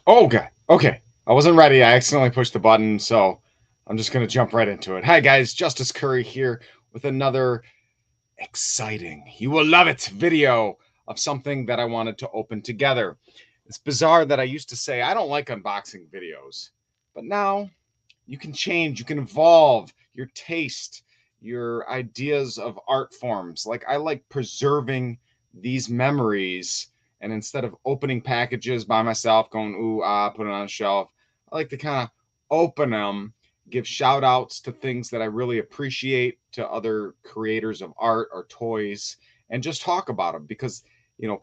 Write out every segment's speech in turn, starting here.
Oh, okay. Okay. I wasn't ready. I accidentally pushed the button, so I'm just going to jump right into it. Hi, guys. Justice Curry here with another exciting, you will love it, video of something that I wanted to open together. It's bizarre that I used to say I don't like unboxing videos, but now you can change, you can evolve your taste, your ideas of art forms. Like, I like preserving these memories, and instead of opening packages by myself, going, ooh, ah, put it on a shelf, I like to kind of open them, give shout outs to things that I really appreciate, to other creators of art or toys, and just talk about them because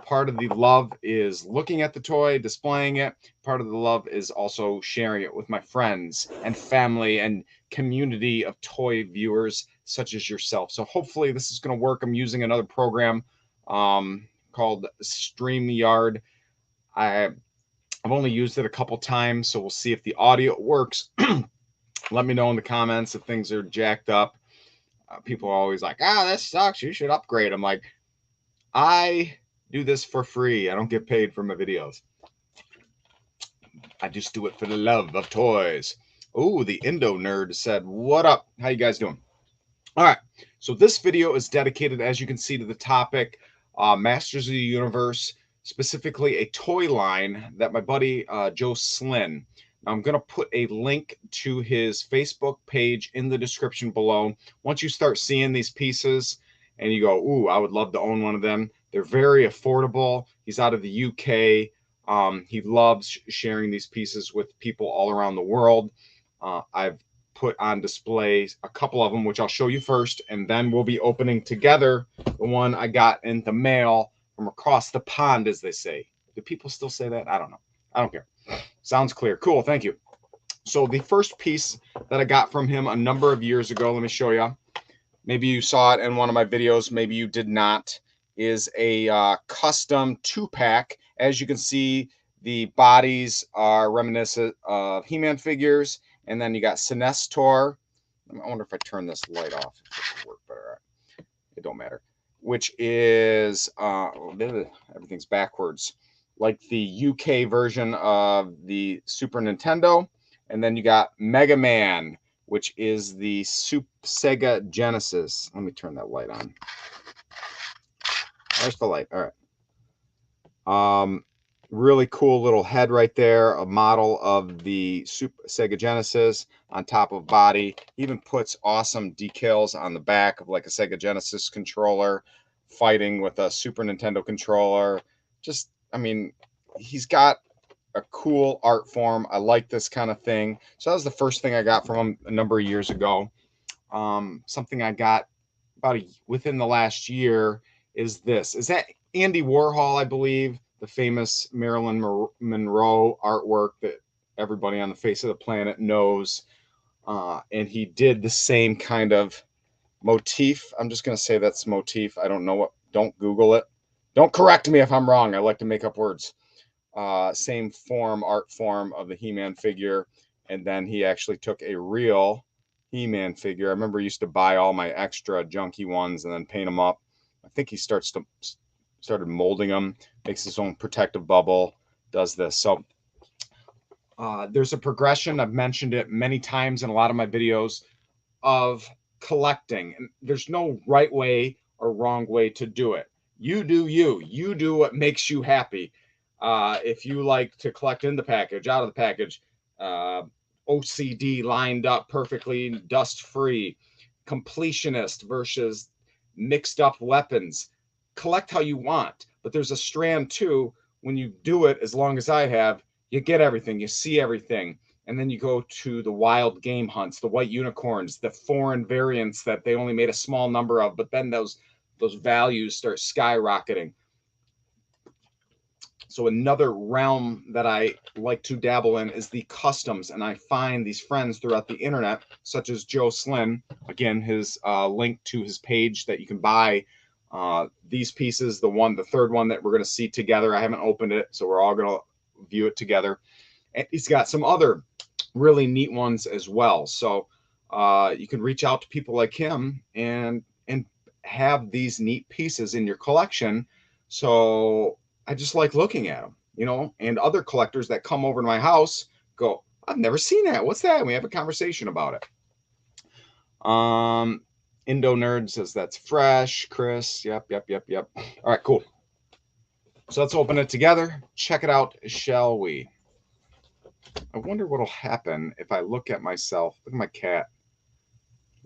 part of the love is looking at the toy, displaying it. Part of the love is also sharing it with my friends and family and community of toy viewers such as yourself. So hopefully this is going to work. I'm using another program called StreamYard. I've only used it a couple times, so we'll see if the audio works. Let me know in the comments if things are jacked up. People are always like, this sucks. You should upgrade. I'm like, I do this for free. I don't get paid for my videos. I just do it for the love of toys. Oh, the Indo nerd said, what up? How you guys doing? All right. So this video is dedicated, as you can see, to the topic Masters of the Universe, specifically a toy line that my buddy Joe Slinn. Now, I'm going to put a link to his Facebook page in the description below. Once you start seeing these pieces and you go, ooh, I would love to own one of them. They're very affordable. He's out of the UK. He loves sharing these pieces with people all around the world. I've put on display a couple of them, which I'll show you first, and then we'll be opening together the one I got in the mail from across the pond, as they say. Do people still say that? I don't know. I don't care. Sounds clear. Cool. Thank you. So the first piece that I got from him a number of years ago, let me show you. Maybe you saw it in one of my videos. Maybe you did not. Is a custom 2-pack. As you can see, the bodies are reminiscent of He-Man figures. And then you got Sinestor. I wonder if I turn this light off, if it will work better. It don't matter. Which is everything's backwards, like the UK version of the Super Nintendo. And then you got Mega Man, which is the Sega Genesis. Let me turn that light on. There's the light. All right. Really cool little head right there, a model of the Super Sega Genesis on top of body. He even puts awesome decals on the back of like a Sega Genesis controller fighting with a Super Nintendo controller. Just, I mean, he's got a cool art form. I like this kind of thing. So that was the first thing I got from him a number of years ago. Something I got within the last year is this. Is that Andy Warhol, I believe, the famous Marilyn Monroe artwork that everybody on the face of the planet knows. And he did the same kind of motif. I'm just going to say that's motif. I don't know what, don't Google it. Don't correct me if I'm wrong. I like to make up words. Same form, art form of the He-Man figure. And then he actually took a real He-Man figure. I remember I used to buy all my extra junky ones and then paint them up. I think he started molding them, makes his own protective bubble, does this. So there's a progression. I've mentioned it many times in a lot of my videos of collecting. And there's no right way or wrong way to do it. You do you. You do what makes you happy. If you like to collect in the package, out of the package, uh, OCD lined up perfectly, dust free, completionist versus mixed up weapons. Collect how you want, but there's a strand too. When you do it, as long as I have, you get everything, you see everything. And then you go to the wild game hunts, the white unicorns, the foreign variants that they only made a small number of, but then those values start skyrocketing. So another realm that I like to dabble in is the customs, and I find these friends throughout the internet, such as Joe Slinn. Again, his link to his page that you can buy these pieces. The third one that we're going to see together. I haven't opened it, so we're all going to view it together. And he's got some other really neat ones as well. So you can reach out to people like him and have these neat pieces in your collection. So I just like looking at them. you know, and other collectors that come over to my house go, I've never seen that. What's that? And we have a conversation about it. Indo Nerd says that's fresh. Chris, yep. All right, cool. So let's open it together. Check it out, shall we? I wonder what'll happen if I look at myself. Look at my cat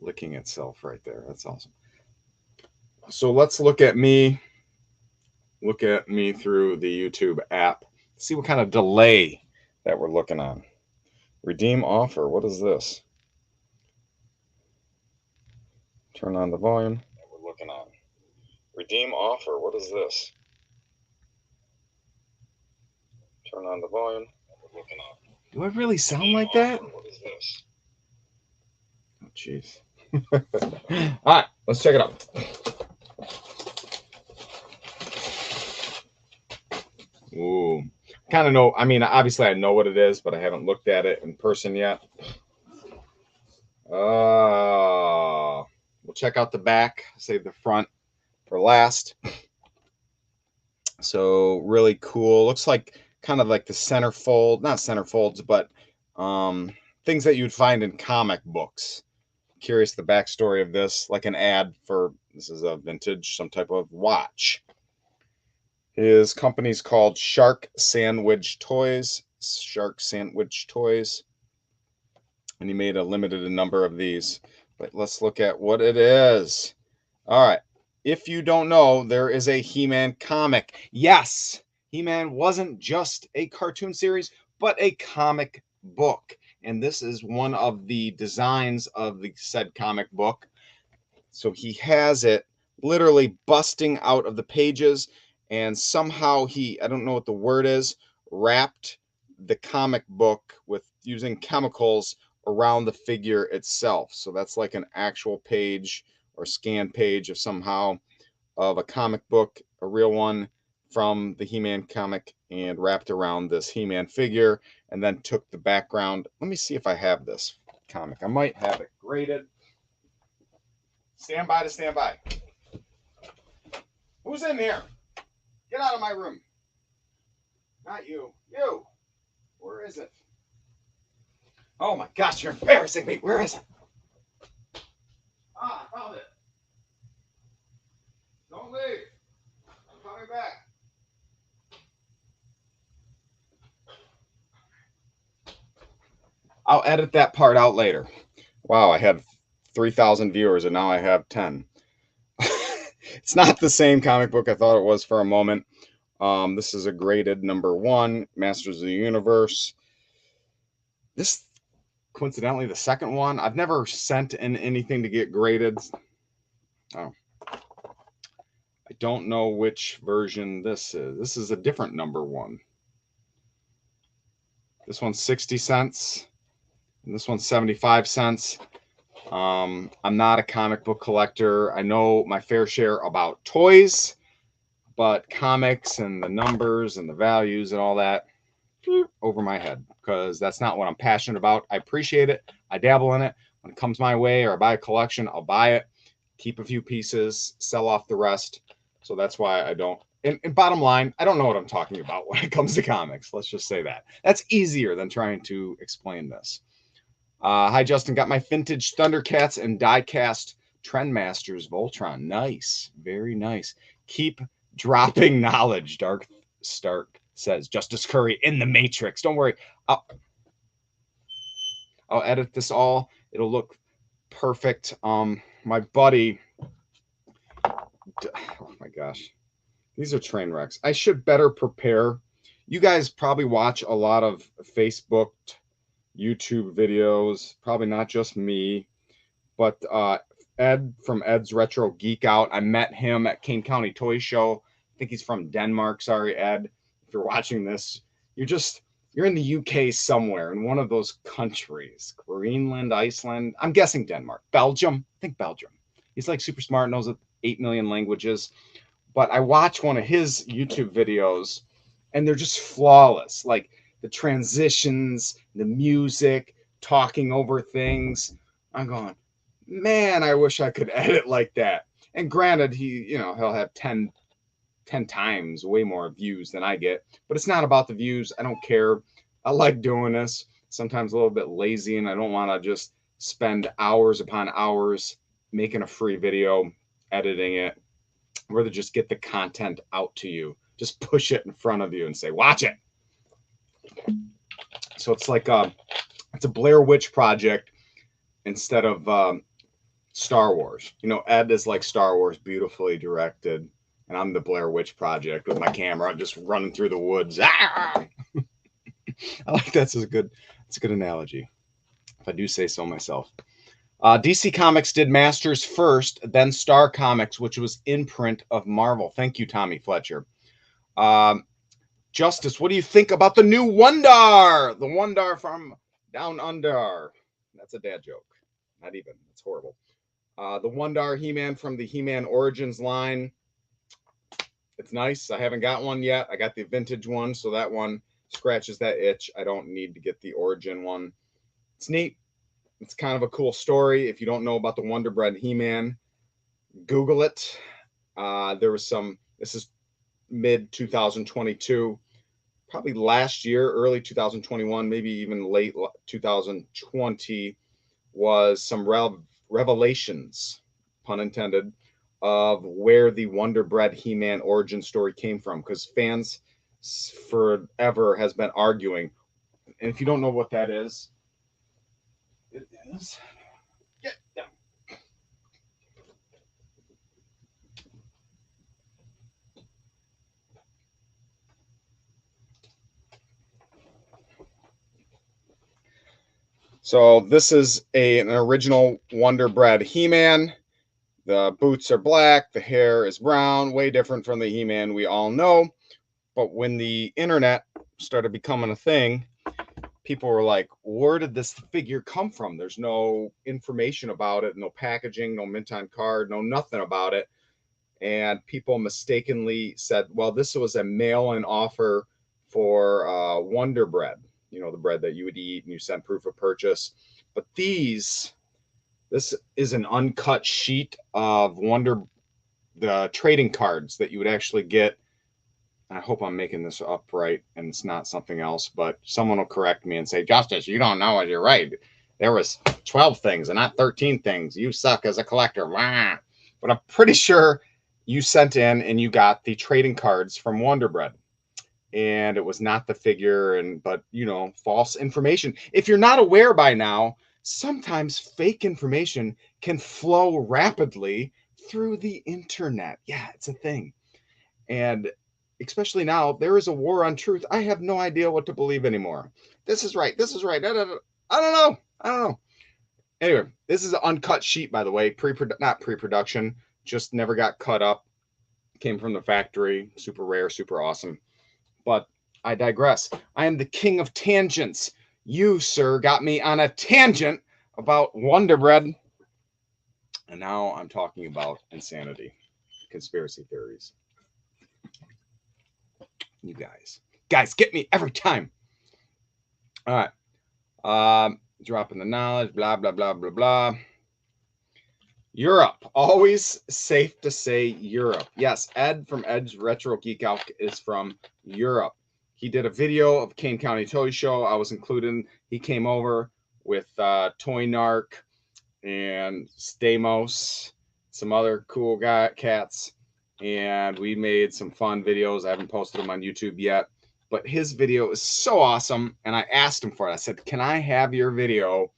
licking itself right there. That's awesome. So let's look at me. Look at me through the YouTube app. See what kind of delay that we're looking on. Redeem offer. What is this? Turn on the volume. That we're looking on. Redeem offer. What is this? Turn on the volume. That we're looking on. Do I really sound like that? What is this? Oh, jeez. All right, let's check it out. Ooh, kind of know. I mean, obviously I know what it is, but I haven't looked at it in person yet. We'll check out the back. Save the front for last. So really cool. Looks like kind of like the centerfold, not centerfolds, but things that you'd find in comic books. Curious the backstory of this, like an ad for, this is a vintage, some type of watch. His company's called Shark Sandwich Toys. Shark Sandwich Toys. And he made a limited number of these. But let's look at what it is. All right. If you don't know, there is a He-Man comic. Yes, He-Man wasn't just a cartoon series, but a comic book. And this is one of the designs of the said comic book. So he has it literally busting out of the pages, and somehow he, I don't know what the word is, wrapped the comic book with using chemicals around the figure itself. So that's like an actual page or scan page of somehow of a comic book, a real one from the He-Man comic, and wrapped around this He-Man figure, and then took the background. Let me see if I have this comic. I might have it graded. Stand by to stand by. Who's in here? Get out of my room. Not you. You. Where is it? Oh my gosh, you're embarrassing me. Where is it? Ah, I found it. Don't leave. I'm coming back. I'll edit that part out later. Wow, I had 3,000 viewers and now I have 10. It's not the same comic book I thought it was for a moment. This is a graded #1, Masters of the Universe. This, coincidentally, the second one. I've never sent in anything to get graded. Oh. I don't know which version this is. This is a different #1. This one's 60 cents. And this one's 75 cents. I'm not a comic book collector. I know my fair share about toys, but comics and the numbers and the values and all that, over my head, because that's not what I'm passionate about. I appreciate it. I dabble in it. When it comes my way or I buy a collection, I'll buy it, keep a few pieces, sell off the rest. So that's why I don't. And bottom line, I don't know what I'm talking about when it comes to comics. Let's just say that. That's easier than trying to explain this. Hi, Justin. Got my vintage Thundercats and diecast Trendmasters Voltron. Nice. Very nice. Keep dropping knowledge, Dark Stark says. Justice Curry in the Matrix. Don't worry. I'll edit this all. It'll look perfect. My buddy. Oh my gosh. These are train wrecks. I should better prepare. You guys probably watch a lot of Facebook, YouTube videos, probably not just me, but Ed from Ed's Retro Geek Out. I met him at Kane County Toy Show. I think he's from Denmark. Sorry, Ed, if you're watching this. You're in the UK somewhere, in one of those countries. Greenland, Iceland. I'm guessing Denmark. Belgium. I think Belgium. He's like super smart, knows 8 million languages. But I watch one of his YouTube videos, and they're just flawless. Like the transitions, the music, talking over things. I'm going, man, I wish I could edit like that. And granted, he'll have 10 10 times way more views than I get. But it's not about the views. I don't care. I like doing this. Sometimes a little bit lazy, and I don't want to just spend hours upon hours making a free video, editing it. I'd rather just get the content out to you. Just push it in front of you and say, watch it. So it's like it's a Blair Witch Project instead of Star Wars. You know, Ed is like Star Wars, beautifully directed, and I'm the Blair Witch Project with my camera just running through the woods. Ah! I like that's a good analogy, if I do say so myself. DC Comics did Masters first, then Star Comics, which was imprint of Marvel. Thank you, Tommy Fletcher. Justice, what do you think about the new Wondar? The Wondar from Down Under. That's a dad joke. Not even. It's horrible. The Wondar He-Man from the He-Man Origins line. It's nice. I haven't got one yet. I got the vintage one, so that one scratches that itch. I don't need to get the origin one. It's neat. It's kind of a cool story. If you don't know about the Wonder Bread He-Man, Google it. There was some, this is mid 2022, probably last year, early 2021, maybe even late 2020, was some revelations, pun intended, of where the Wonder Bread He-Man origin story came from, because fans forever has been arguing. And if you don't know what that is, it is, get down. So this is an original Wonder Bread He-Man. The boots are black, the hair is brown, way different from the He-Man we all know. But when the internet started becoming a thing, people were like, where did this figure come from? There's no information about it, no packaging, no mint on card, no nothing about it. And people mistakenly said, well, this was a mail-in offer for Wonder Bread, you know, the bread that you would eat and you send proof of purchase. But this is an uncut sheet of the trading cards that you would actually get. I hope I'm making this up right and it's not something else, but someone will correct me and say, Justice, you don't know it. You're right. There was 12 things and not 13 things. You suck as a collector. Wah. But I'm pretty sure you sent in and you got the trading cards from Wonder Bread. And it was not the figure, but you know, false information. If you're not aware by now, sometimes fake information can flow rapidly through the internet. Yeah, it's a thing. And especially now, there is a war on truth. I have no idea what to believe anymore. This is right. This is right. I don't know. Anyway, this is an uncut sheet, by the way. Not pre-production. Just never got cut up. Came from the factory. Super rare, super awesome. But I digress. I am the king of tangents. You, sir, got me on a tangent about Wonder Bread. And now I'm talking about insanity, conspiracy theories. You guys get me every time. All right. Dropping the knowledge, blah, blah, blah, blah, blah. Europe. Always safe to say Europe. Yes, Ed from Ed's Retro Geek Out is from Europe. He did a video of Kane County Toy Show. I was included. He came over with Toy Narc and Stamos, some other cool cats, and we made some fun videos. I haven't posted them on YouTube yet, but his video is so awesome, and I asked him for it. I said, can I have your video?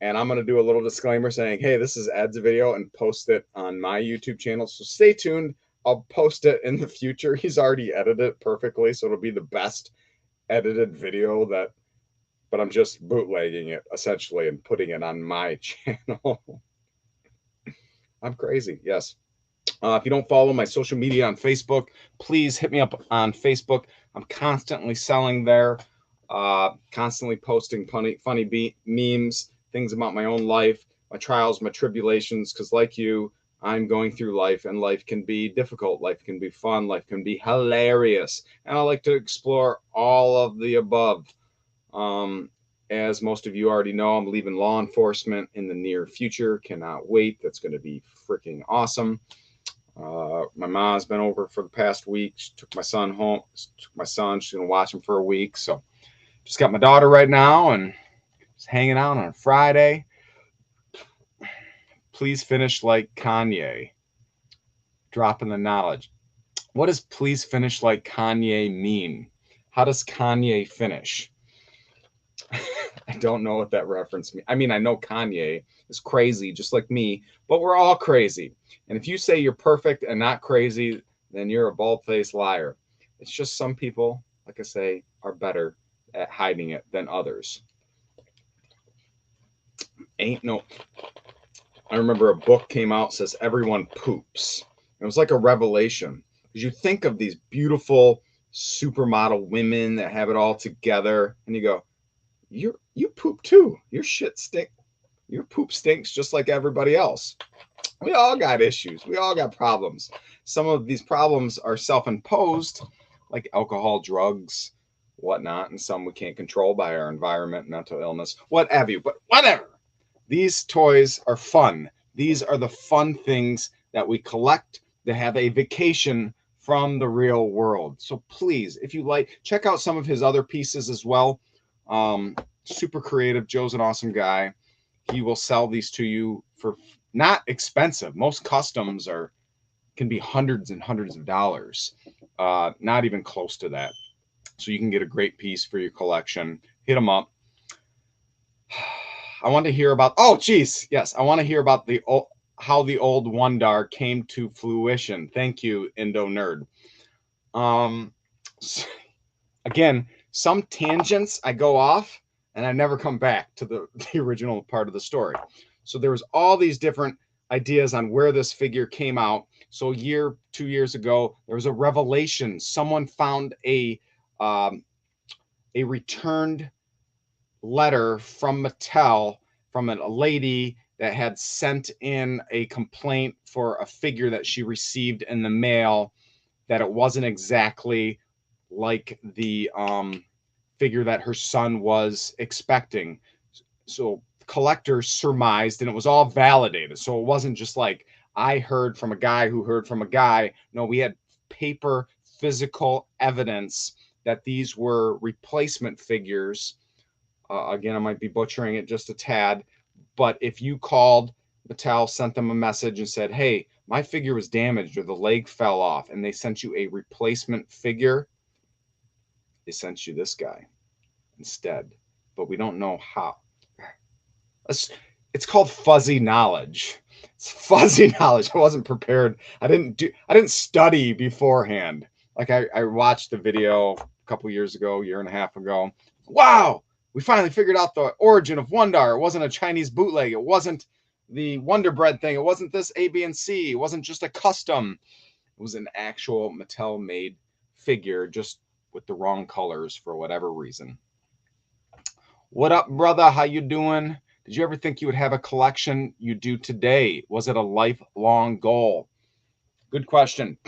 And I'm going to do a little disclaimer saying, hey, this is Ed's video, and post it on my YouTube channel. So stay tuned. I'll post it in the future. He's already edited it perfectly, so it'll be the best edited video but I'm just bootlegging it essentially and putting it on my channel. I'm crazy. Yes. If you don't follow my social media on Facebook, please hit me up on Facebook. I'm constantly selling there, constantly posting funny memes, things about my own life, my trials, my tribulations, because like you, I'm going through life, and life can be difficult. Life can be fun. Life can be hilarious. And I like to explore all of the above. As most of you already know, I'm leaving law enforcement in the near future. Cannot wait. That's going to be freaking awesome. My mom's been over for the past week. She took my son home. Took my son. She's gonna watch him for a week. So just got my daughter right now and just hanging out on a Friday. Please finish like Kanye. Dropping the knowledge. What does please finish like Kanye mean? How does Kanye finish? I don't know what that reference means. I mean, I know Kanye is crazy just like me, but we're all crazy. And if you say you're perfect and not crazy, then you're a bald-faced liar. It's just some people, like I say, are better at hiding it than others. Ain't no. I remember a book came out says everyone poops. It was like a revelation because you think of these beautiful supermodel women that have it all together, and you go, you poop too. Your shit stink. Your poop stinks just like everybody else. We all got issues. We all got problems. Some of these problems are self-imposed, like alcohol, drugs, whatnot, and some we can't control by our environment, mental illness, what have you. But whatever. These toys are fun. These are the fun things that we collect to have a vacation from the real world. So please, if you like, check out some of his other pieces as well. Super creative. Joe's an awesome guy. He will sell these to you for not expensive. Most customs can be hundreds and hundreds of dollars. Not even close to that. So you can get a great piece for your collection. Hit them up. I want to hear about. Oh, geez, yes, I want to hear about how the old Wondar came to fruition. Thank you, Indo Nerd. Again, some tangents I go off and I never come back to the original part of the story. So there was all these different ideas on where this figure came out. So 2 years ago, there was a revelation. Someone found a returned letter from Mattel from a lady that had sent in a complaint for a figure that she received in the mail, that it wasn't exactly like the figure that her son was expecting. So collectors surmised, and it was all validated. So it wasn't just like I heard from a guy who heard from a guy. No, we had paper, physical evidence that these were replacement figures. Again, I might be butchering it just a tad, but if you called Mattel, sent them a message and said, hey, my figure was damaged or the leg fell off, and they sent you a replacement figure, they sent you this guy instead. But we don't know how. It's called fuzzy knowledge. It's fuzzy knowledge. I wasn't prepared. I didn't study beforehand. Like I watched the video a couple years ago, year and a half ago. Wow, we finally figured out the origin of Wondar. It wasn't a Chinese bootleg. It wasn't the Wonder Bread thing. It wasn't this A, B, and C. It wasn't just a custom. It was an actual Mattel made figure, just with the wrong colors for whatever reason. What up, brother? How you doing? Did you ever think you would have a collection you do today? Was it a lifelong goal? Good question.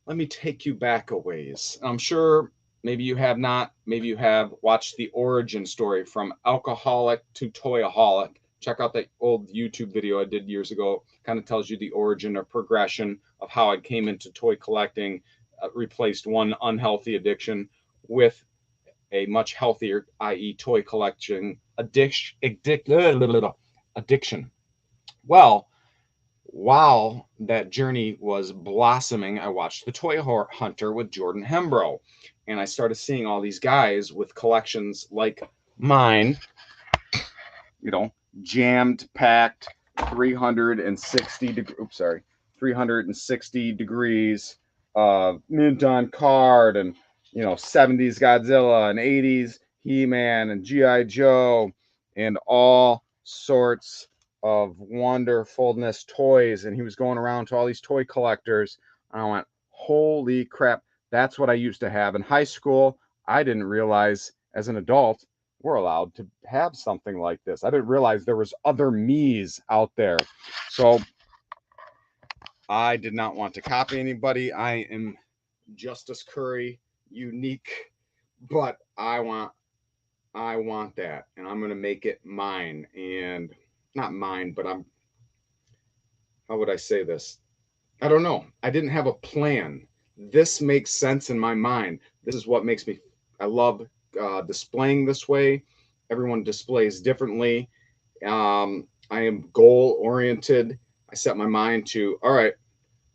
Let me take you back a ways. I'm sure maybe you have not, maybe you have watched the origin story from alcoholic to toyaholic. Check out that old YouTube video I did years ago. Kind of tells you the origin or progression of how I came into toy collecting, replaced one unhealthy addiction with a much healthier, i.e., toy collection addiction. Well, while that journey was blossoming, I watched The Toy Hunter with Jordan Hembrow, and I started seeing all these guys with collections like mine, jammed, packed, 360 degrees, mint on card, and 70s Godzilla and 80s He-Man and G.I. Joe and all sorts of wonderfulness toys. And he was going around to all these toy collectors. And I went, holy crap, that's what I used to have in high school. I didn't realize as an adult we're allowed to have something like this. I didn't realize there was other me's out there. So I did not want to copy anybody. I am Justice Curry, unique, but I want that, and I'm going to make it mine. And not mine, but how would I say this? I don't know. I didn't have a plan. This makes sense in my mind. This is what makes me, I love displaying this way. Everyone displays differently. I am goal oriented. I set my mind to, all right,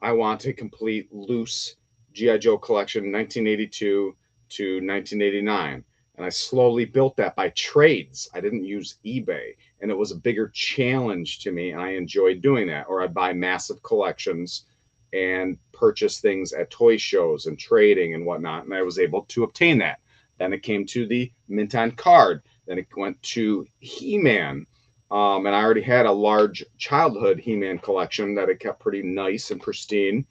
I want a complete loose G.I. Joe collection 1982 to 1989. And I slowly built that by trades. I didn't use eBay. And it was a bigger challenge to me. And I enjoyed doing that. Or I'd buy massive collections and purchase things at toy shows and trading and whatnot. And I was able to obtain that. Then it came to the mint on card. Then it went to He-Man. And I already had a large childhood He-Man collection that I kept pretty nice and pristine.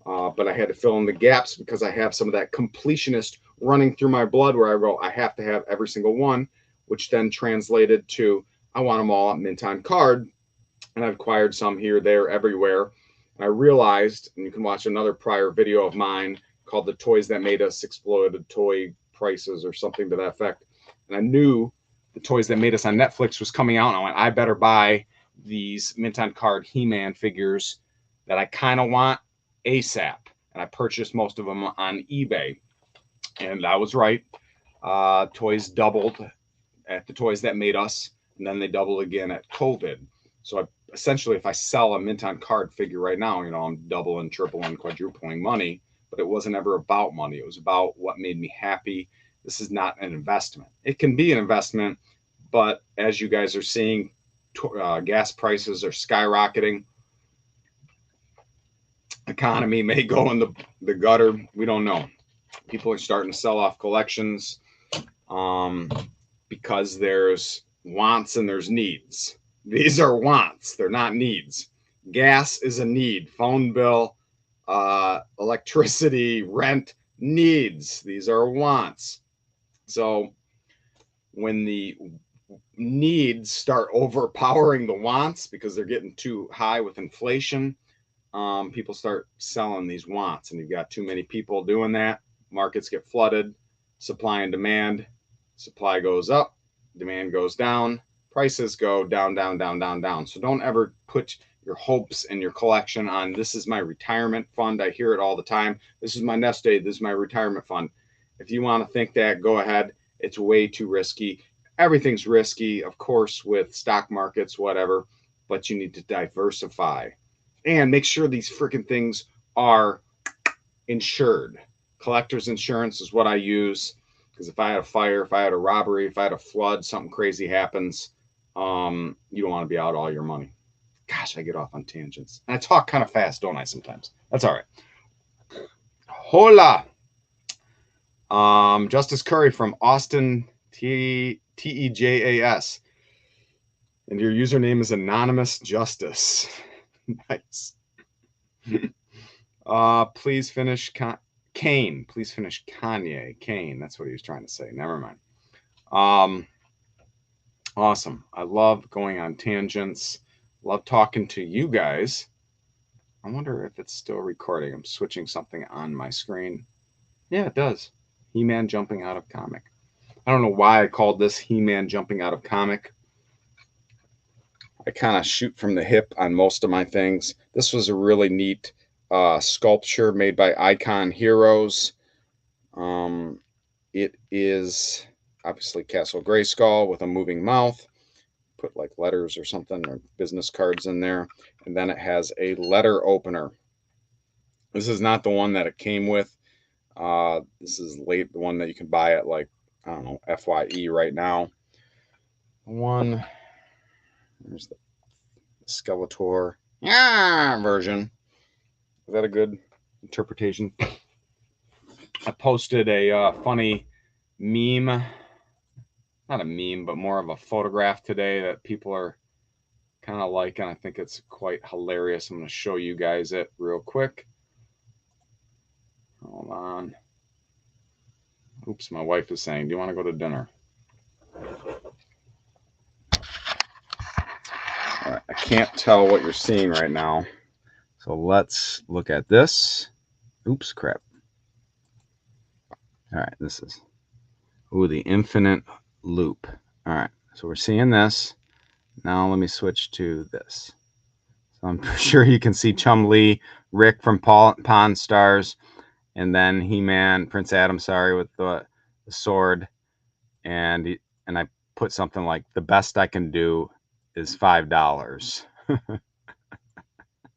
But I had to fill in the gaps because I have some of that completionist running through my blood where I go, I have to have every single one, which then translated to I want them all at mint on card. And I've acquired some here, there, everywhere. And I realized, and you can watch another prior video of mine called The Toys That Made Us Exploded Toy Prices or something to that effect. And I knew The Toys That Made Us on Netflix was coming out. And I went, I better buy these mint on card He-Man figures that I kind of want ASAP. And I purchased most of them on eBay. And I was right. Toys doubled at the Toys That Made Us. And then they doubled again at COVID. So essentially, if I sell a mint on card figure right now, you know, I'm doubling, tripling, quadrupling money. But it wasn't ever about money. It was about what made me happy. This is not an investment. It can be an investment, but as you guys are seeing, gas prices are skyrocketing. Economy may go in the gutter. We don't know. People are starting to sell off collections because there's wants and there's needs. These are wants. They're not needs. Gas is a need. Phone bill, electricity, rent, needs. These are wants. So when the needs start overpowering the wants because they're getting too high with inflation, people start selling these wants. And you've got too many people doing that. Markets get flooded. Supply and demand. Supply goes up. Demand goes down. Prices go down, down, down, down, down. So don't ever put your hopes and your collection on this is my retirement fund. I hear it all the time. This is my nest egg. This is my retirement fund. If you want to think that, go ahead. It's way too risky. Everything's risky, of course, with stock markets, whatever, but you need to diversify and make sure these freaking things are insured. Collector's insurance is what I use because if I had a fire, if I had a robbery, if I had a flood, something crazy happens, you don't want to be out all your money. Gosh, I get off on tangents. And I talk kind of fast, don't I, sometimes? That's all right. Hola. Justice Curry from Austin, Tejas. And your username is Anonymous Justice. Nice. Please finish Kane. Please finish Kanye. Kane. That's what he was trying to say. Never mind. Awesome. I love going on tangents. Love talking to you guys. I wonder if it's still recording. I'm switching something on my screen. Yeah, it does. He-Man jumping out of comic. I don't know why I called this He-Man jumping out of comic. I kind of shoot from the hip on most of my things. This was a really neat sculpture made by Icon Heroes. It is obviously Castle Grayskull with a moving mouth. Put like letters or something or business cards in there. And then it has a letter opener. This is not the one that it came with. This is the one that you can buy at like, I don't know, FYE right now. One, there's the Skeletor version. Is that a good interpretation? I posted a funny meme, not a meme, but more of a photograph today that people are kind of liking. I think it's quite hilarious. I'm going to show you guys it real quick. Hold on. Oops, my wife is saying, do you want to go to dinner? All right, I can't tell what you're seeing right now. So let's look at this. Oops, crap. All right, this is, the infinite loop. All right, so we're seeing this. Now let me switch to this. So I'm sure you can see Chum-Li, Rick from Pawn Stars, and then He-Man, Prince Adam, sorry, with the sword. And I put something like, the best I can do is $5.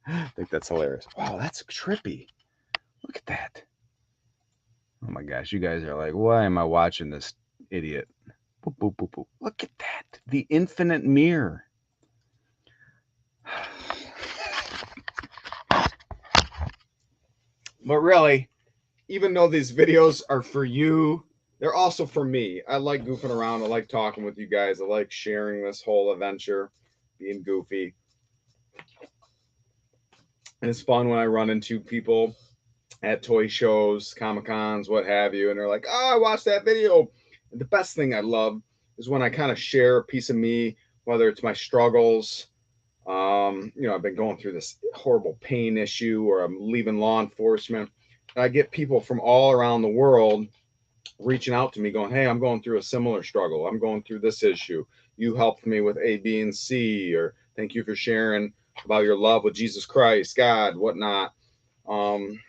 I think that's hilarious. Wow, that's trippy. Look at that. Oh my gosh, you guys are like, why am I watching this idiot? Boop, boop, boop, boop. Look at that. The infinite mirror. But really, even though these videos are for you, they're also for me. I like goofing around. I like talking with you guys. I like sharing this whole adventure, being goofy. And it's fun when I run into people at toy shows, Comic-Cons, what have you, and they're like, oh, I watched that video. And the best thing I love is when I kind of share a piece of me, whether it's my struggles. You know, I've been going through this horrible pain issue, or I'm leaving law enforcement. And I get people from all around the world reaching out to me going, hey, I'm going through a similar struggle. I'm going through this issue. You helped me with A, B, and C, or thank you for sharing about your love with Jesus Christ, God, whatnot. And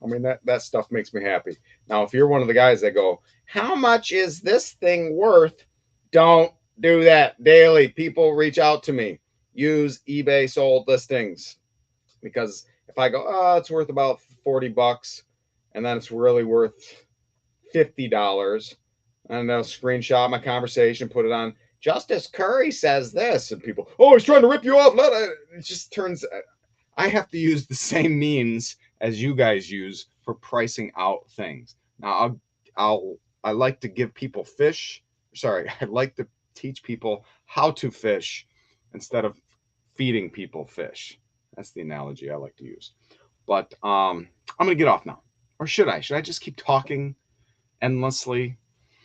I mean, that stuff makes me happy. Now, if you're one of the guys that go, how much is this thing worth? Don't do that daily. People reach out to me. Use eBay sold listings, because if I go, oh, it's worth about 40 bucks, and then it's really worth $50, and I'll screenshot my conversation, put it on, Justice Curry says this, and people, oh, he's trying to rip you off. It just turns, I have to use the same means as you guys use for pricing out things. Now, I like to give people fish. Sorry, I like to teach people how to fish instead of feeding people fish. That's the analogy I like to use. But I'm gonna get off now. Or should I? Should I just keep talking endlessly?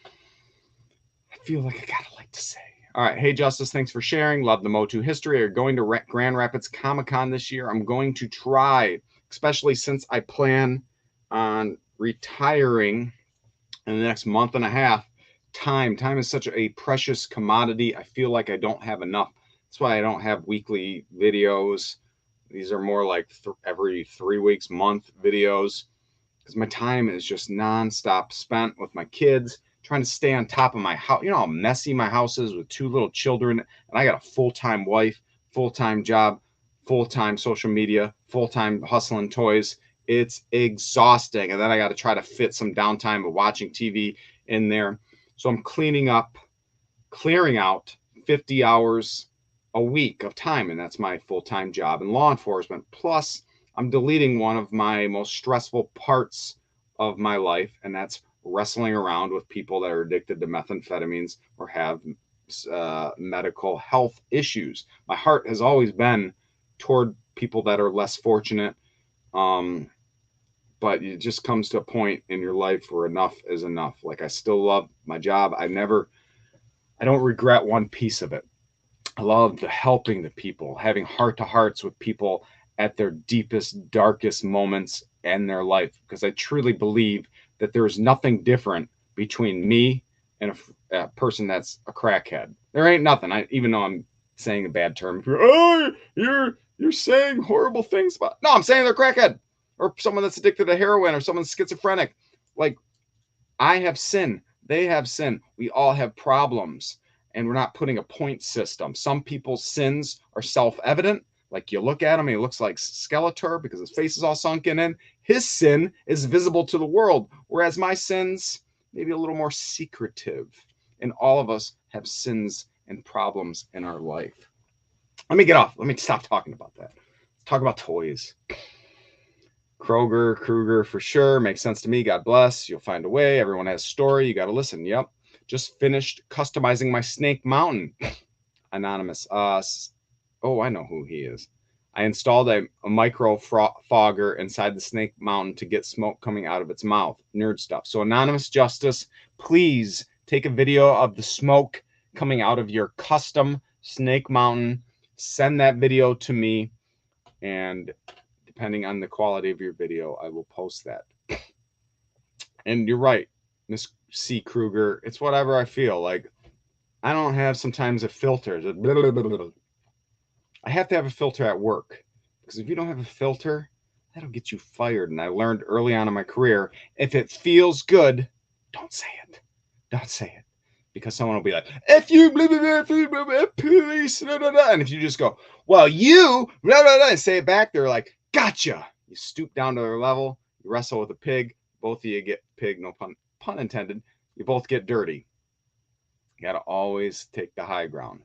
I feel like I got a lot to say. All right. Hey, Justice, thanks for sharing. Love the MOTU history. Are going to Grand Rapids Comic-Con this year? I'm going to try, especially since I plan on retiring in the next month and a half. Time is such a precious commodity. I feel like I don't have enough. That's why I don't have weekly videos. These are more like every 3 weeks, month videos, because my time is just nonstop spent with my kids, trying to stay on top of my house. You know how messy my house is with 2 little children, and I got a full-time wife, full-time job, full-time social media, full-time hustling toys. It's exhausting. And then I got to try to fit some downtime of watching TV in there. So I'm clearing out 50 hours a week of time, and that's my full-time job in law enforcement. Plus, I'm deleting one of my most stressful parts of my life, and that's wrestling around with people that are addicted to methamphetamines or have medical health issues. My heart has always been toward people that are less fortunate, but it just comes to a point in your life where enough is enough. Like, I still love my job. I don't regret one piece of it. I love helping the people, having heart-to-hearts with people at their deepest, darkest moments in their life, because I truly believe that there is nothing different between me and a person that's a crackhead. There ain't nothing. Even though I'm saying a bad term, oh, you're saying horrible things about. No, I'm saying they're crackhead, or someone that's addicted to heroin, or someone schizophrenic. Like, I have sin. They have sin. We all have problems. And we're not putting a point system. Some people's sins are self-evident. Like, you look at him, he looks like Skeletor because his face is all sunken in. His sin is visible to the world, whereas my sins maybe a little more secretive. And all of us have sins and problems in our life. Let me get off. Let me stop talking about that. Let's talk about toys. Kruger for sure. Makes sense to me. God bless. You'll find a way. Everyone has a story. You got to listen. Yep. Just finished customizing my Snake Mountain. Anonymous. Oh, I know who he is. I installed a micro fogger inside the Snake Mountain to get smoke coming out of its mouth. Nerd stuff. So, Anonymous Justice, please take a video of the smoke coming out of your custom Snake Mountain. Send that video to me, and depending on the quality of your video, I will post that. And you're right, Miss C. Kruger. It's whatever I feel like. I don't have sometimes a filter. I have to have a filter at work, because if you don't have a filter, that'll get you fired. And I learned early on in my career, if it feels good, don't say it. Don't say it. Because someone will be like, if you blah, blah, blah, blah, blah, police, blah, blah, blah. And if you just go, well, you blah, blah, blah, and say it back, they're like, gotcha. You stoop down to their level, you wrestle with a pig, both of you get pig, no pun intended. You both get dirty. You got to always take the high ground,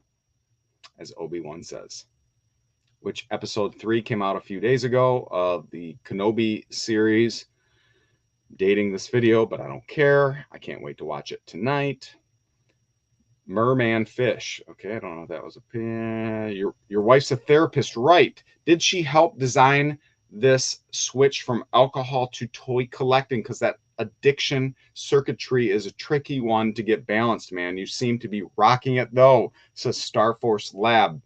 as Obi-Wan says. Which episode 3 came out a few days ago of the Kenobi series. Dating this video, but I don't care. I can't wait to watch it tonight. Merman fish. Okay, I don't know if that was a pin. Your wife's a therapist, right? Did she help design this switch from alcohol to toy collecting? Because that addiction circuitry is a tricky one to get balanced, man. You seem to be rocking it though, says Starforce Lab.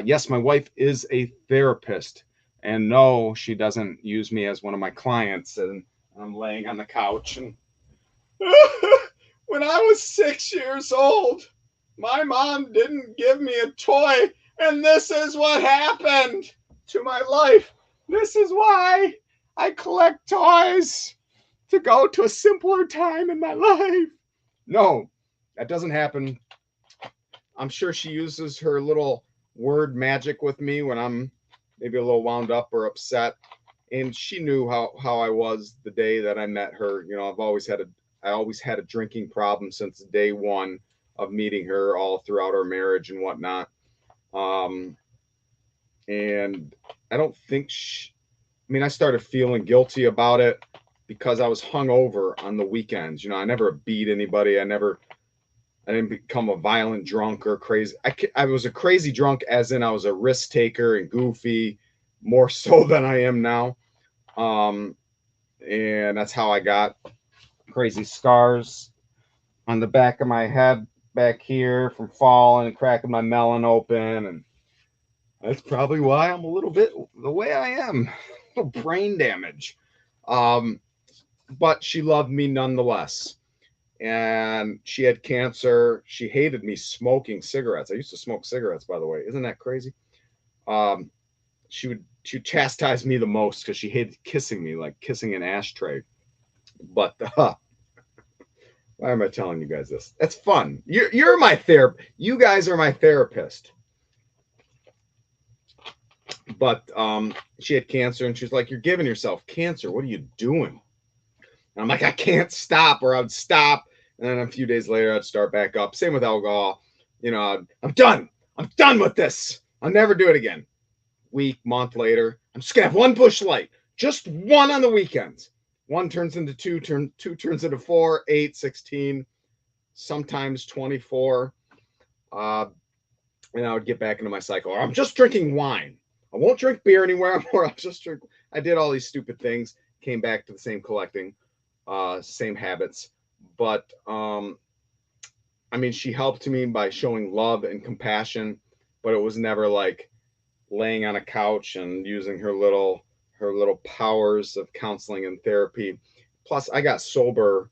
Yes, my wife is a therapist, and no, she doesn't use me as one of my clients. And I'm laying on the couch, and when I was 6 years old, my mom didn't give me a toy, and this is what happened to my life. This is why I collect toys, to go to a simpler time in my life. No, that doesn't happen. I'm sure she uses her little word magic with me when I'm maybe a little wound up or upset. And she knew how I was the day that I met her. You know, I always had a drinking problem since day one of meeting her, all throughout our marriage and whatnot. And I don't think I started feeling guilty about it because I was hungover on the weekends. You know, I never beat anybody. I didn't become a violent drunk or crazy. I was a crazy drunk, as in I was a risk taker and goofy, more so than I am now. And that's how I got crazy scars on the back of my head back here from falling and cracking my melon open. And that's probably why I'm a little bit the way I am. A little brain damage. But she loved me nonetheless. And she had cancer. She hated me smoking cigarettes. I used to smoke cigarettes, by the way. Isn't that crazy? She would chastise me the most because she hated kissing me, like kissing an ashtray. But why am I telling you guys this? That's fun. You're my therapist. You guys are my therapist. But she had cancer, and she's like, "You're giving yourself cancer. What are you doing?" And I'm like, "I can't stop," or I would stop, and then a few days later, I'd start back up. Same with alcohol. You know, I'm done. I'm done with this. I'll never do it again. Week, month later, I'm just gonna have one Busch Light, just one on the weekends. One turns into two, two turns into 4, 8, 16, sometimes 24. And I would get back into my cycle. Or I'm just drinking wine. I won't drink beer anywhere more. I'll just drink. I did all these stupid things. Came back to the same collecting, same habits. But she helped me by showing love and compassion. But it was never like laying on a couch and using her little powers of counseling and therapy. Plus, I got sober.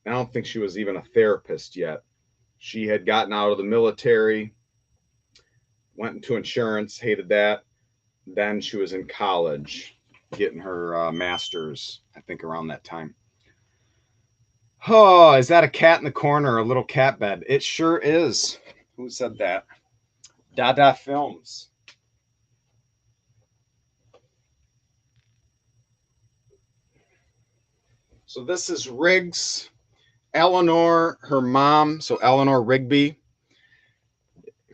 I don't think she was even a therapist yet. She had gotten out of the military, went into insurance, hated that. Then she was in college, getting her master's, I think around that time. Oh, is that a cat in the corner, a little cat bed? It sure is. Who said that? Dada Films. So this is Riggs. Eleanor, her mom, so Eleanor Rigby.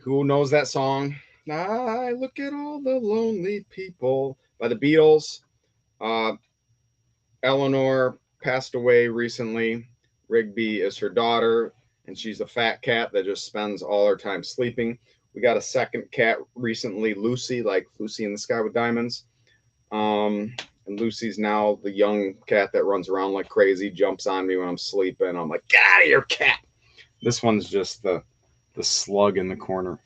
Who knows that song? I look at all the lonely people by the Beatles. Eleanor passed away recently. Rigby is her daughter, and she's a fat cat that just spends all her time sleeping. We got a second cat recently, Lucy, like Lucy in the Sky with Diamonds. And Lucy's now the young cat that runs around like crazy, jumps on me when I'm sleeping. I'm like, get out of here, cat. This one's just the slug in the corner.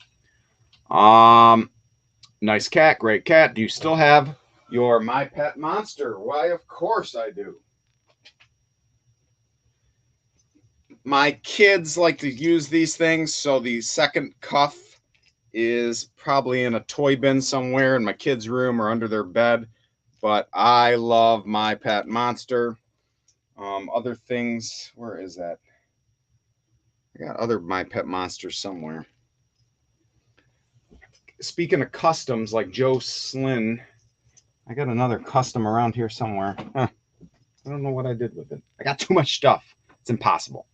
Nice cat, great cat. Do you still have your My Pet Monster? Why, of course I do. My kids like to use these things. So the second cuff is probably in a toy bin somewhere in my kids' room or under their bed. But I love my pet monster. Other things, where is that? I got other my pet monsters somewhere. Speaking of customs, like Joe Slinn, I got another custom around here somewhere. Huh. I don't know what I did with it. I got too much stuff. It's impossible.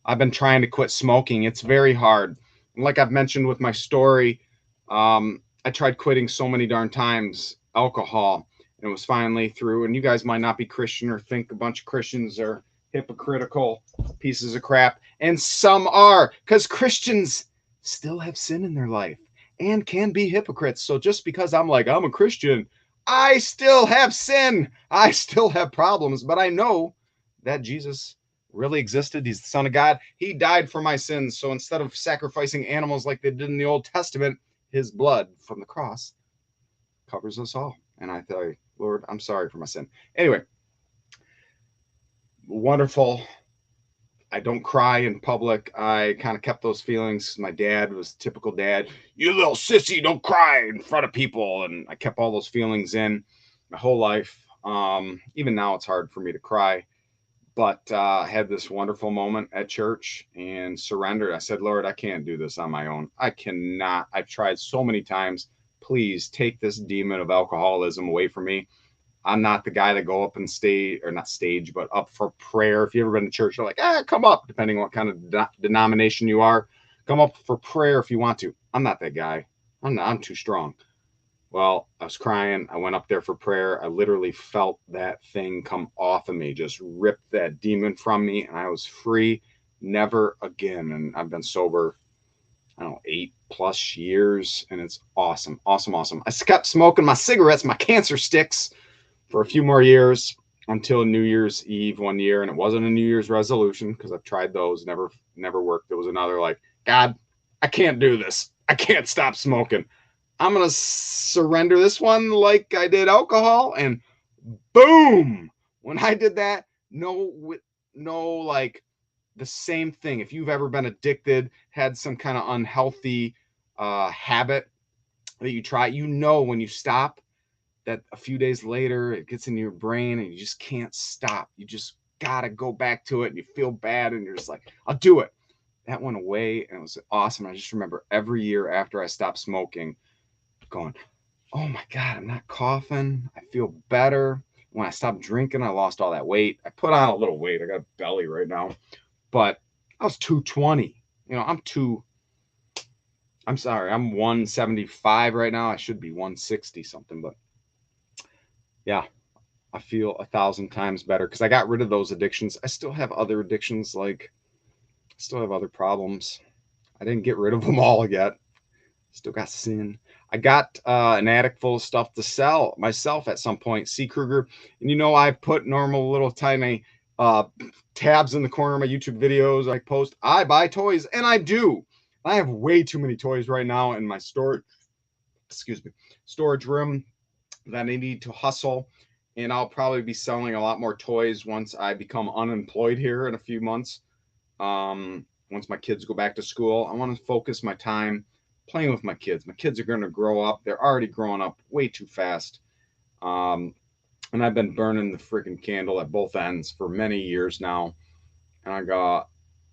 I've been trying to quit smoking. It's very hard. And like I've mentioned with my story, I tried quitting so many darn times, alcohol, and it was finally through. And you guys might not be Christian or think a bunch of Christians are hypocritical pieces of crap. And some are, because Christians still have sin in their life and can be hypocrites. So just because I'm like, I'm a Christian, I still have sin. I still have problems. But I know that Jesus really existed. He's the Son of God. He died for my sins. So instead of sacrificing animals like they did in the Old Testament, his blood from the cross covers us all. And I tell you, Lord, I'm sorry for my sin. Anyway, wonderful. I don't cry in public. I kind of kept those feelings. My dad was typical dad. You little sissy, don't cry in front of people. And I kept all those feelings in my whole life. Even now it's hard for me to cry. But I had this wonderful moment at church and surrendered. I said, Lord, I can't do this on my own. I cannot. I've tried so many times. Please take this demon of alcoholism away from me. I'm not the guy that go up and stay, or not stage, but up for prayer. If you've ever been to church, you're like, come up, depending on what kind of denomination you are. Come up for prayer if you want to. I'm not that guy. I'm too strong. Well, I was crying. I went up there for prayer. I literally felt that thing come off of me, just ripped that demon from me, and I was free. Never again. And I've been sober, I don't know, 8+ years, and it's awesome, awesome, awesome. I kept smoking my cigarettes, my cancer sticks, for a few more years until New Year's Eve one year, and it wasn't a New Year's resolution because I've tried those, never worked. It was another like, God, I can't do this. I can't stop smoking. I'm going to surrender this one like I did alcohol. And boom, when I did that, no, like the same thing. If you've ever been addicted, had some kind of unhealthy habit that you try, when you stop, that a few days later, it gets in your brain and you just can't stop. You just got to go back to it and you feel bad and you're just like, I'll do it. That went away and it was awesome. I just remember every year after I stopped smoking, going, oh my God, I'm not coughing. I feel better. When I stopped drinking, I lost all that weight. I put on a little weight. I got a belly right now, but I was 220. I'm sorry, I'm 175 right now. I should be 160 something, but yeah, I feel 1,000 times better because I got rid of those addictions. I still have other addictions, like I still have other problems. I didn't get rid of them all yet. Still got sin. I got an attic full of stuff to sell myself at some point. C. Kruger. And I put normal little tiny tabs in the corner of my YouTube videos. I post, I buy toys, and I do. I have way too many toys right now in my storage room that I need to hustle. And I'll probably be selling a lot more toys once I become unemployed here in a few months. Once my kids go back to school, I want to focus my time playing with my kids. My kids are going to grow up. They're already growing up way too fast. And I've been burning the freaking candle at both ends for many years now. And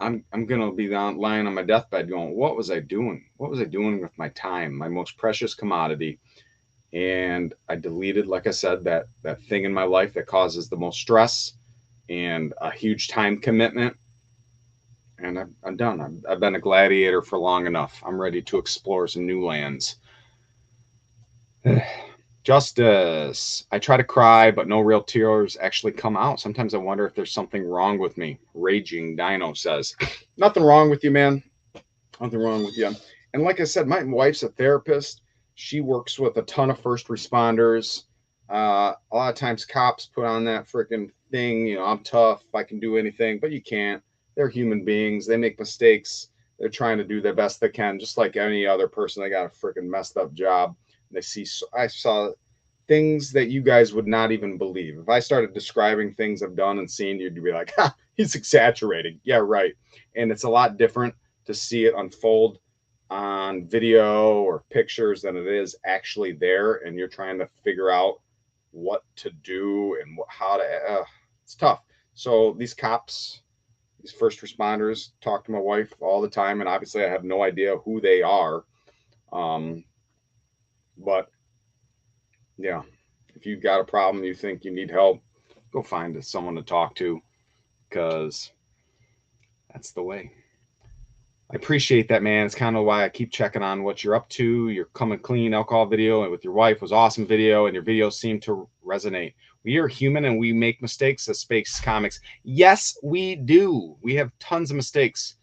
I'm going to be lying on my deathbed going, what was I doing? What was I doing with my time, my most precious commodity? And I deleted, like I said, that thing in my life that causes the most stress and a huge time commitment. And I'm done. I've been a gladiator for long enough. I'm ready to explore some new lands. Justice. I try to cry, but no real tears actually come out. Sometimes I wonder if there's something wrong with me. Raging Dino says, nothing wrong with you, man. Nothing wrong with you. And like I said, my wife's a therapist. She works with a ton of first responders. A lot of times cops put on that freaking thing. I'm tough. I can do anything, but you can't. They're human beings. They make mistakes. They're trying to do their best they can, just like any other person. They got a freaking messed up job. I saw things that you guys would not even believe. If I started describing things I've done and seen, you'd be like, ha, he's exaggerating. Yeah, right. And it's a lot different to see it unfold on video or pictures than it is actually there, and you're trying to figure out what to do and how to. It's tough. So these cops, these first responders, talk to my wife all the time, and obviously I have no idea who they are. But yeah, if you've got a problem, you think you need help, go find someone to talk to, because that's the way. I appreciate that, man. It's kind of why I keep checking on what you're up to. Your Coming Clean alcohol video and with your wife was awesome video, and your videos seem to resonate. We are human and we make mistakes as Space Comics. Yes, we do. We have tons of mistakes.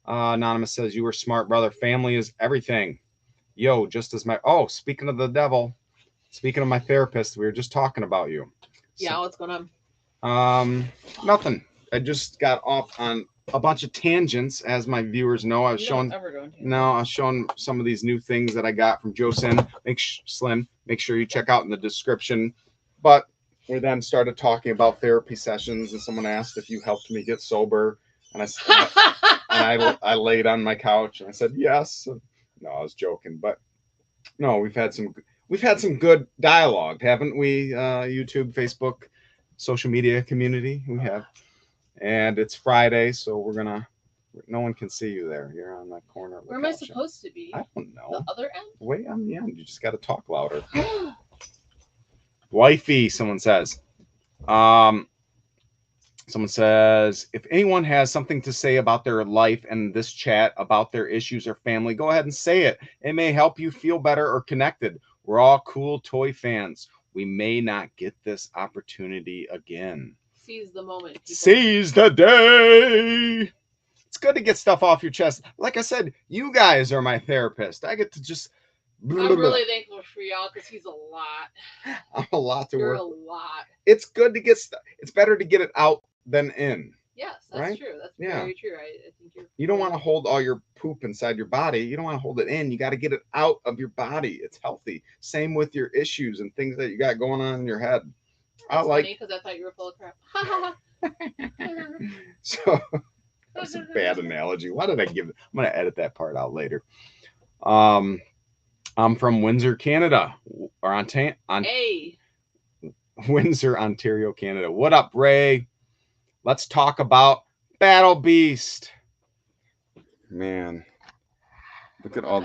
Anonymous says, you were smart, brother. Family is everything. Yo, just as my... Oh, speaking of the devil, speaking of my therapist, we were just talking about you. Yeah, what's going on? Nothing. I just got off on a bunch of tangents, as my viewers know. I was showing some of these new things that I got from Joe Slinn. Slinn. Make sure you check out in the description. But we then started talking about therapy sessions, and someone asked if you helped me get sober, and I laid on my couch and I said yes. No, I was joking, but no, we've had some good dialogue, haven't we? YouTube, Facebook, social media community, we have. And it's Friday, so no one can see you there. You're on that corner. Where am I supposed to be? I don't know. The other end? Way on the end. You just got to talk louder. Wifey, someone says. Someone says, if anyone has something to say about their life and this chat about their issues or family, go ahead and say it. It may help you feel better or connected. We're all cool toy fans. We may not get this opportunity again. Seize the moment. People. Seize the day. It's good to get stuff off your chest. Like I said, you guys are my therapist. I get to just... I'm really thankful for y'all because he's a lot. I'm a lot to You're work. a lot. It's good to get stuff. It's better to get it out than in. Yes, that's right? True. That's very true. I think you don't want to hold all your poop inside your body. You don't want to hold it in. You got to get it out of your body. It's healthy. Same with your issues and things that you got going on in your head. That's funny because I thought you were full of crap. So that's a bad analogy. Why did I give it? I'm going to edit that part out later. I'm from Windsor, Canada, or Windsor, Ontario, Canada. What up, Ray? Let's talk about Battle Beast. Man, look at all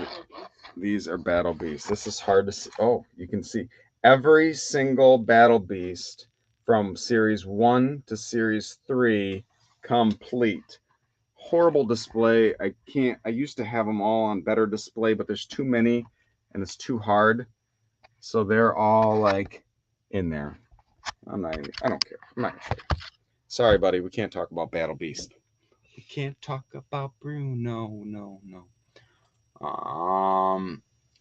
these are Battle Beasts. This is hard to see. Oh, you can see every single Battle Beast from Series 1 to Series 3 complete. Horrible display. I used to have them all on better display, but there's too many and it's too hard. So they're all like in there. I don't care. I'm not gonna show you. Sorry, buddy. We can't talk about Battle Beast. We can't talk about Bruno. No. All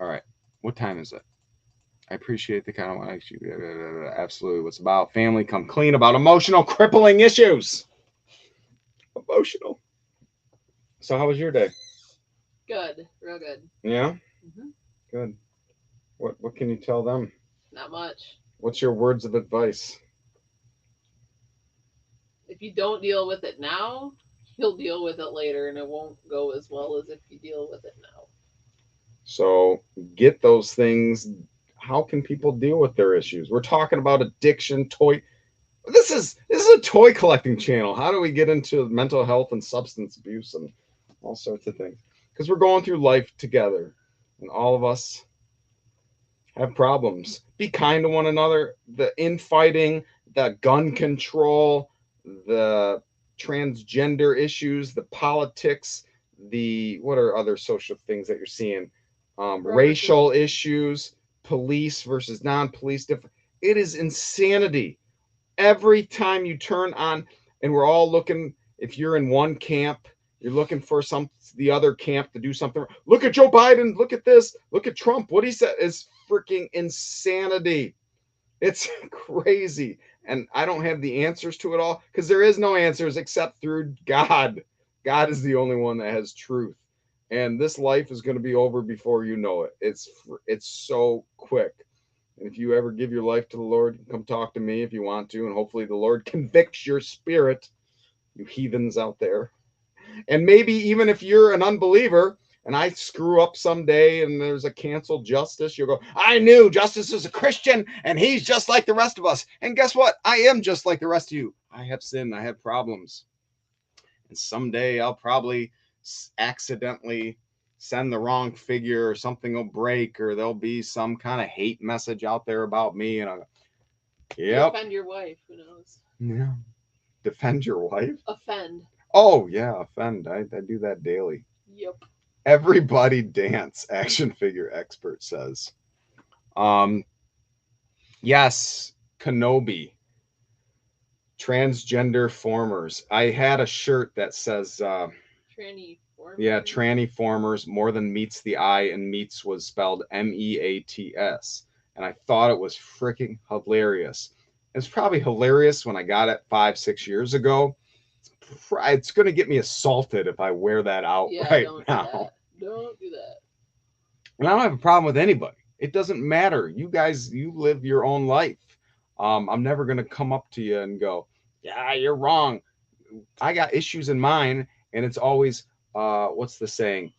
right. What time is it? I appreciate the kind of absolutely. What's about family? Come clean about emotional crippling issues. Emotional. So how was your day? Good. Real good. Yeah? Mm-hmm. Good. What can you tell them? Not much. What's your words of advice? If you don't deal with it now, you'll deal with it later, and it won't go as well as if you deal with it now. So get those things. How can people deal with their issues? We're talking about addiction, toy. This is a toy collecting channel. How do we get into mental health and substance abuse and all sorts of things? Because we're going through life together, and all of us have problems. Be kind to one another. The infighting, the gun control, the transgender issues, the politics, what are other social things that you're seeing? Racial issues, police versus non-police. It is insanity. Every time you turn on, and we're all looking, if you're in one camp, you're looking for the other camp to do something. Look at Joe Biden. Look at this. Look at Trump. What he said is freaking insanity. It's crazy. And I don't have the answers to it all because there is no answers except through God. God is the only one that has truth. And this life is going to be over before you know it. It's so quick. And if you ever give your life to the Lord, come talk to me if you want to. And hopefully the Lord convicts your spirit, you heathens out there. And maybe even if you're an unbeliever and I screw up someday and there's a canceled Justice, you'll go, I knew Justice is a Christian and he's just like the rest of us. And guess what? I am just like the rest of you. I have sin, I have problems. And someday I'll probably accidentally send the wrong figure, or something will break, or there'll be some kind of hate message out there about me. And I'll, yep. Offend your wife, who knows? Yeah. Defend your wife? Offend. Oh, yeah, offend. I do that daily. Yep. Everybody dance, action figure expert says. Yes, Kenobi. Transgender formers. I had a shirt that says Tranny formers. yeah, tranny formers, more than meets the eye, and meets was spelled MEATS. And I thought it was freaking hilarious. It's probably hilarious when I got it 5-6 years ago. It's going to get me assaulted if I wear that out right now. Don't do that. And I don't have a problem with anybody. It doesn't matter. You guys, you live your own life. I'm never going to come up to you and go, yeah, you're wrong. I got issues in mine. And it's always, what's the saying?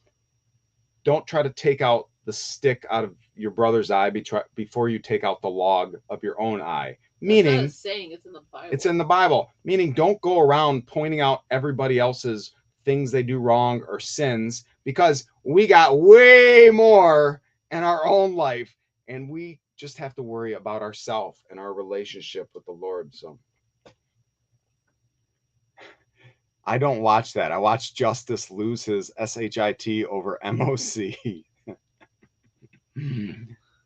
Don't try to take out the stick out of your brother's eye before you take out the log of your own eye. Meaning, that's not a saying, it's in the Bible. It's in the Bible. Meaning, don't go around pointing out everybody else's things they do wrong or sins, because we got way more in our own life, and we just have to worry about ourselves and our relationship with the Lord. So I don't watch that. I watch Justice lose his SHIT over MOC.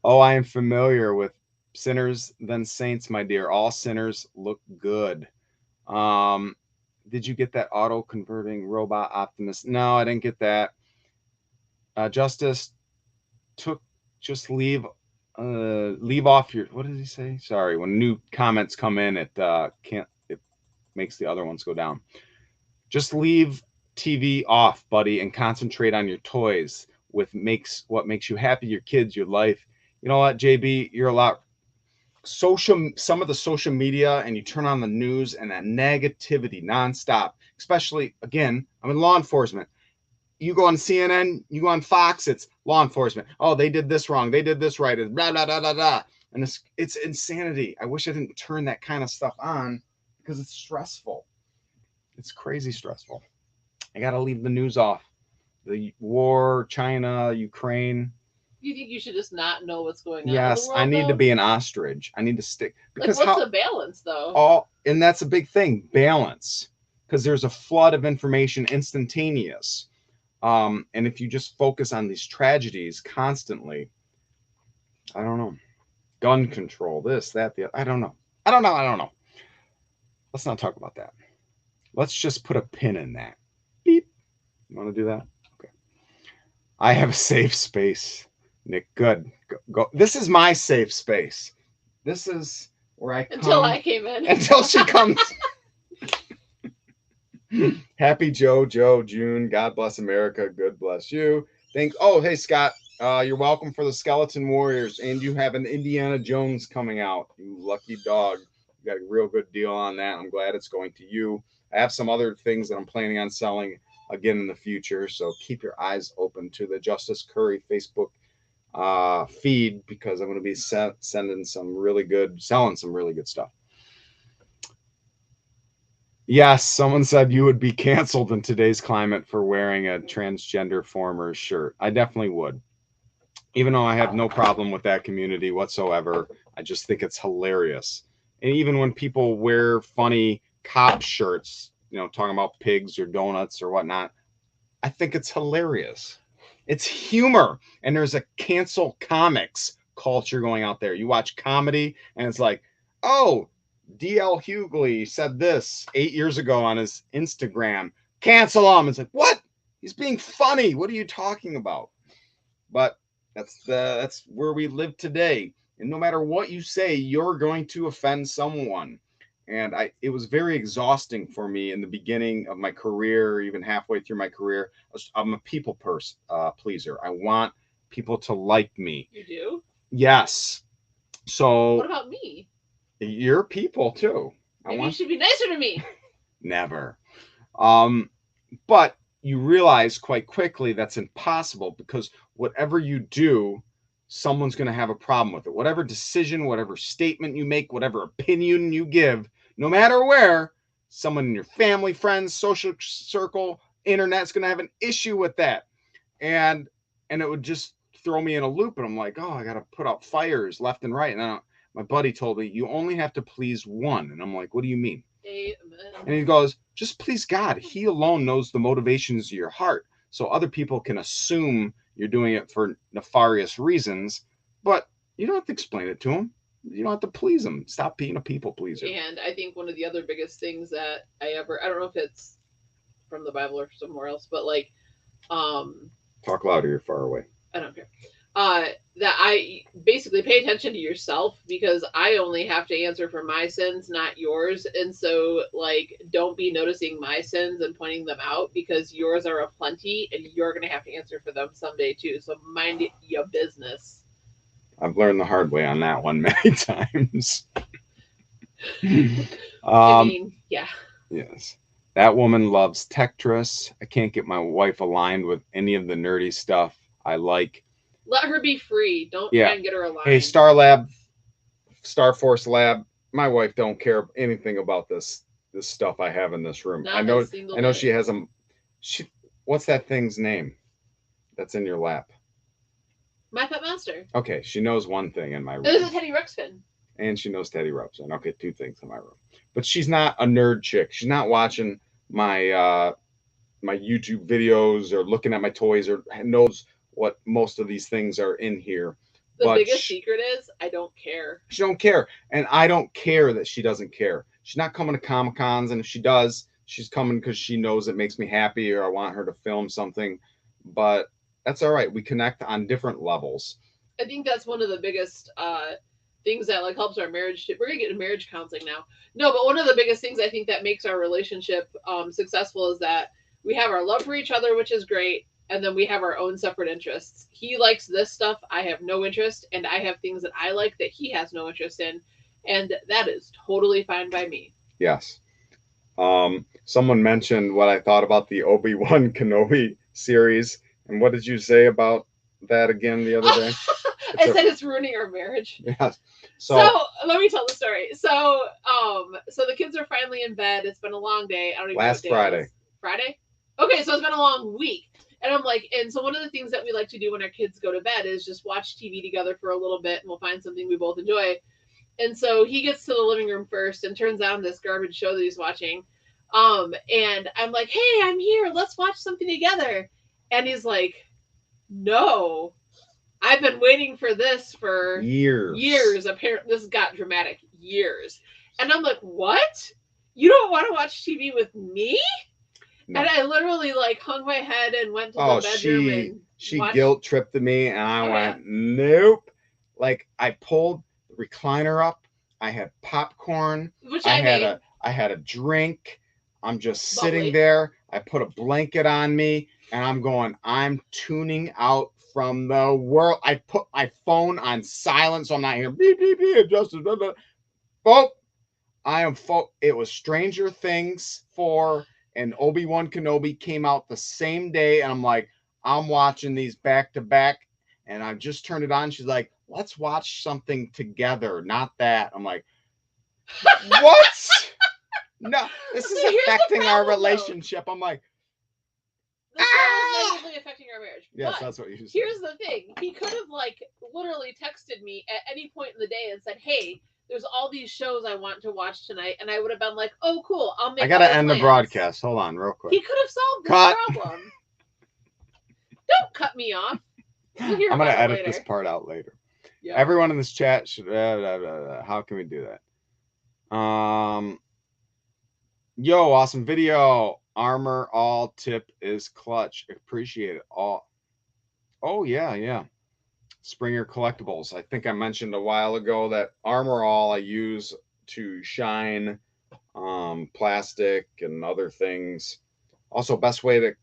Oh, I am familiar with sinners than saints, my dear. All sinners look good. Did you get that auto converting robot Optimus? No, I didn't get that. Justice just leave off your, what does he say? Sorry, when new comments come in, it makes the other ones go down. Just leave TV off, buddy, and concentrate on your toys with what makes you happy, your kids, your life. You know what, JB, you're a lot some of the social media, and you turn on the news and that negativity nonstop, especially, again, I'm in law enforcement. You go on CNN, you go on Fox, it's law enforcement. Oh, they did this wrong, they did this right, and blah blah blah blah blah. And it's insanity. I wish I didn't turn that kind of stuff on, because it's stressful. It's crazy stressful. I gotta leave the news off. The war, China, Ukraine. You think you should just not know what's going on? Yes, in the world, I need though? to be an ostrich. I need to stick, because like, what's the balance, though? And that's a big thing, balance, because there's a flood of information instantaneous. And if you just focus on these tragedies constantly, I don't know, gun control, this, that, the, I don't know. Let's not talk about that. Let's just put a pin in that. Beep. You want to do that? Okay. I have a safe space. Nick, good. Go. This is my safe space. This is where I come. Until I came in. Until she comes. Happy Joe, June. God bless America. Good bless you. Thanks. Oh, hey, Scott. You're welcome for the Skeleton Warriors. And you have an Indiana Jones coming out. You lucky dog. You got a real good deal on that. I'm glad it's going to you. I have some other things that I'm planning on selling again in the future. So keep your eyes open to the Justice Curry Facebook feed, because I'm going to be selling some really good stuff. Yes, someone said you would be canceled in today's climate for wearing a transgender former shirt. I definitely would. Even though I have no problem with that community whatsoever, I just think it's hilarious. And even when people wear funny cop shirts, talking about pigs or donuts or whatnot, I think it's hilarious. It's humor. And there's a cancel comics culture going out there. You watch comedy and it's like, oh, D.L. Hughley said this 8 years ago on his Instagram. Cancel him. It's like, what? He's being funny. What are you talking about? But that's where we live today. And no matter what you say, you're going to offend someone. And it was very exhausting for me in the beginning of my career, even halfway through my career. I'm a people pleaser. I want people to like me. You do? Yes. So what about me? You're people too. Maybe you should be nicer to me. Never. But you realize quite quickly that's impossible, because whatever you do, someone's going to have a problem with it. Whatever decision, whatever statement you make, whatever opinion you give, no matter where, someone in your family, friends, social circle, internet's going to have an issue with that. And it would just throw me in a loop, and I'm like, oh, I got to put out fires left and right. And my buddy told me, you only have to please one. And I'm like, what do you mean? Amen. And he goes, just please God. He alone knows the motivations of your heart. So other people can assume you're doing it for nefarious reasons, but you don't have to explain it to them. You don't have to please them. Stop being a people pleaser. And I think one of the other biggest things that I don't know if it's from the Bible or somewhere else, but like, talk louder, you're far away. I don't care. That I basically pay attention to yourself, because I only have to answer for my sins, not yours. And so, like, don't be noticing my sins and pointing them out, because yours are aplenty and you're going to have to answer for them someday too. So mind your business. I've learned the hard way on that one many times. I mean, yeah. Yes. That woman loves Tetris. I can't get my wife aligned with any of the nerdy stuff I like. Let her be free. Don't try and get her aligned. Hey, Star Force Lab, my wife don't care anything about this stuff I have in this room. I know she has them. What's that thing's name that's in your lap? My Pet Monster. Okay, she knows one thing in my room. There's a Teddy Ruxpin. And she knows Teddy Ruxpin. Okay, two things in my room. But she's not a nerd chick. She's not watching my my YouTube videos or looking at my toys, or knows what most of these things are in here. The biggest secret is I don't care. She don't care. And I don't care that she doesn't care. She's not coming to Comic-Cons, and if she does, she's coming because she knows it makes me happy, or I want her to film something. But that's all right. We connect on different levels. I think that's one of the biggest things that like helps our marriage. We're gonna get into marriage counseling now. No, but one of the biggest things I think that makes our relationship successful is that we have our love for each other, which is great, and then we have our own separate interests. He likes this stuff, I have no interest, and I have things that I like that he has no interest in, and that is totally fine by me. Yes. Someone mentioned what I thought about the Obi-Wan Kenobi series, and what did you say about that again the other day? I said it's ruining our marriage. Yes. So let me tell the story. So the kids are finally in bed. It's been a long day. I don't even know what day Friday. it is. Friday? Okay, so it's been a long week. And I'm like, and so one of the things that we like to do when our kids go to bed is just watch TV together for a little bit, and we'll find something we both enjoy. And so he gets to the living room first and turns on this garbage show that he's watching. And I'm like, hey, I'm here. Let's watch something together. And he's like, no. I've been waiting for this for years. Apparently, this got dramatic. Years. And I'm like, what? You don't want to watch TV with me? No. And I literally like hung my head and went to the bedroom and she guilt tripped me, and I went, nope. Like, I pulled the recliner up. I had popcorn. Which I made. I had a drink. I'm just sitting there. I put a blanket on me, and I'm going, I'm tuning out from the world. I put my phone on silent, so I'm not here. Beep, beep, beep, Justin. Blah, blah. Oh, it was Stranger Things 4 and Obi-Wan Kenobi came out the same day, and I'm like, I'm watching these back to back, and I just turned it on. She's like, let's watch something together, not that. I'm like, what? No, this is affecting our relationship. I'm like, this is negatively affecting our marriage. Yes, that's what you said. Here's the thing. He could have like literally texted me at any point in the day and said, hey, there's all these shows I want to watch tonight, and I would have been like, oh, cool. I'll make. I gotta end the broadcast. Hold on, real quick. He could have solved this problem. Don't cut me off. I'm gonna edit this part out later. Yep. Everyone in this chat should. How can we do that? Yo, awesome video. Armor all tip is clutch. Appreciate it all. Oh yeah. Springer collectibles. I think I mentioned a while ago that Armor All I use to shine plastic and other things. Also, best way to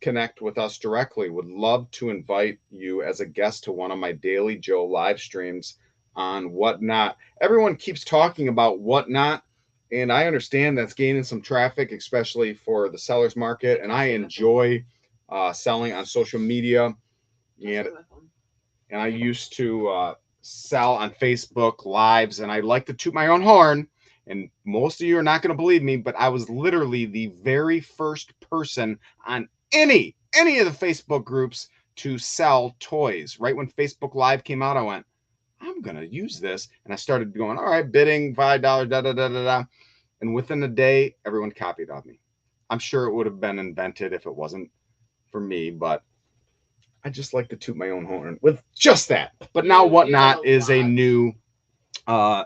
connect with us directly. Would love to invite you as a guest to one of my Daily Joe live streams on Whatnot. Everyone keeps talking about Whatnot. And I understand that's gaining some traffic, especially for the seller's market. And I enjoy selling on social media. And and I used to sell on Facebook Lives, and I like to toot my own horn. And most of you are not going to believe me, but I was literally the very first person on any of the Facebook groups to sell toys. Right when Facebook Live came out, I went, I'm going to use this, and I started going, all right, bidding $5, da da da da da. And within a day, everyone copied of me. I'm sure it would have been invented if it wasn't for me, but I just like to toot my own horn with just that. But now Whatnot is a new uh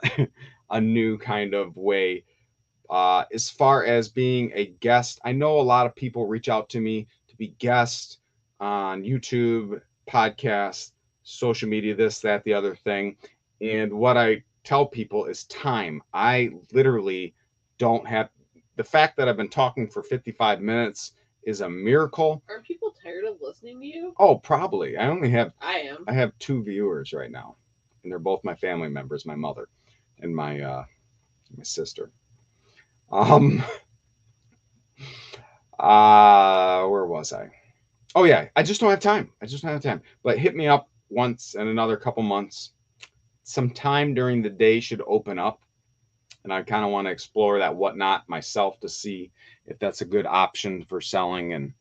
a new kind of way. As far as being a guest, I know a lot of people reach out to me to be guests on YouTube, podcasts, social media, this, that, the other thing. And what I tell people is time. I literally don't have the fact that I've been talking for 55 minutes is a miracle. Are people tired of listening to you? Oh, probably. I am. I have 2 viewers right now, and they're both my family members, my mother and my sister. Um where was I? Oh yeah, I just don't have time. I just don't have time. But hit me up once in another couple months. Some time during the day should open up, and I kind of want to explore that Whatnot myself to see if that's a good option for selling, and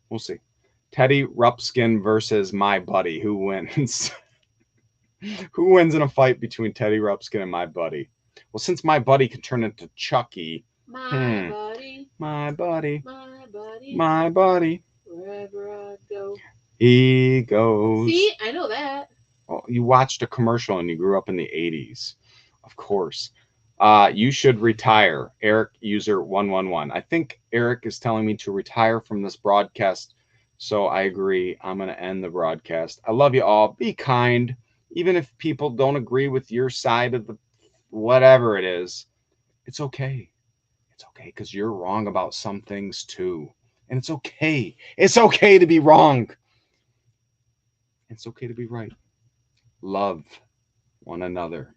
we'll see. Teddy Rupskin versus my buddy. Who wins? Who wins in a fight between Teddy Rupskin and my buddy? Well, since my buddy can turn into Chucky. My buddy. My buddy. My buddy. My buddy. Wherever I go. He goes. See, I know that. Well, you watched a commercial and you grew up in the 80s. Of course. You should retire. Eric user 111. I think Eric is telling me to retire from this broadcast. So I agree. I'm going to end the broadcast. I love you all. Be kind. Even if people don't agree with your side of the whatever it is, it's okay. It's okay because you're wrong about some things too. And it's okay. It's okay to be wrong. It's okay to be right. Love one another.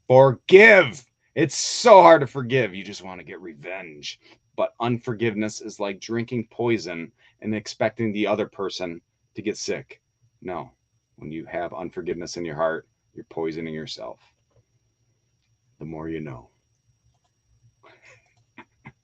Forgive. It's so hard to forgive. You just want to get revenge. But unforgiveness is like drinking poison and expecting the other person to get sick. No. When you have unforgiveness in your heart, you're poisoning yourself. The more you know.